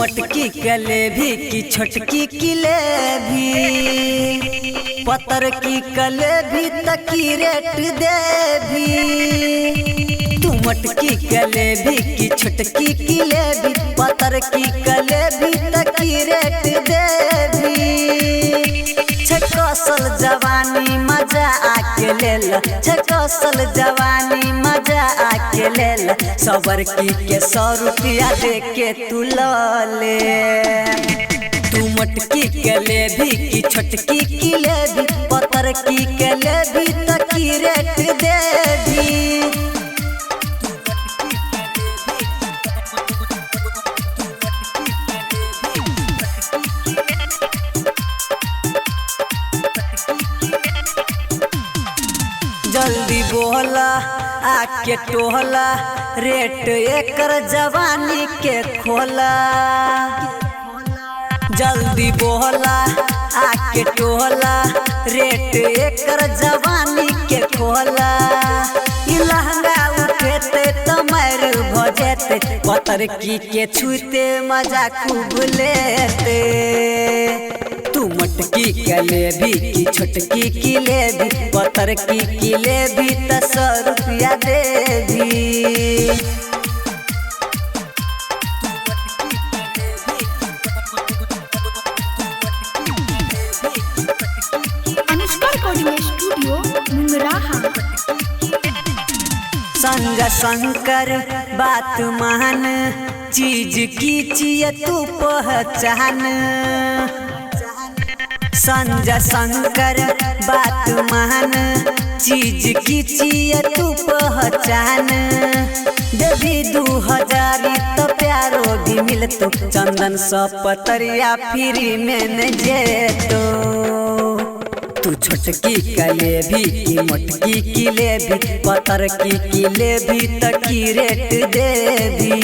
मटकी कलेभी की छोटकी किलेभी, पतर की कलेभी तकी रेट देभी। तू मटकी कलेभी की छोटकी किलेभी, पतर की कलेभी तकी रेट देभी। छकसल जवानी मजा आके लेला, छकसल जवानी मजा आके लेला। सबर की के 100 रुपया दे के तू ले। तू मटकी कलेभी की छोटकी किलेभी, पतर की कलेभी तकी रेट देभी। जल्दी बोला आके टोहला, रेट एकर जवानी के खोला। जल्दी बोला आके टोहला, रेट एकर जवानी के खोला। ई लहंगा उठेते तो मार भजेते, पतर की के छूते मजा खूब लेते। तू मटकी कलेभी की छोटकी किलेभी, पतर की किलेभी त 100 रुपया देभी। Anushka recording studio Mungraha. संग शंकर बात मान, चीज की चिए तू पहचान। संजय शंकर बात मान, चीज की चिए तू पहचान। देवी 2000 तो प्यारो भी मिलतो, चंदन पतरिया फ्री में न जेतो। तू छोटकी कलेभी की मोटकी किलेभी, पतर की किलेभी तकी रेट देभी।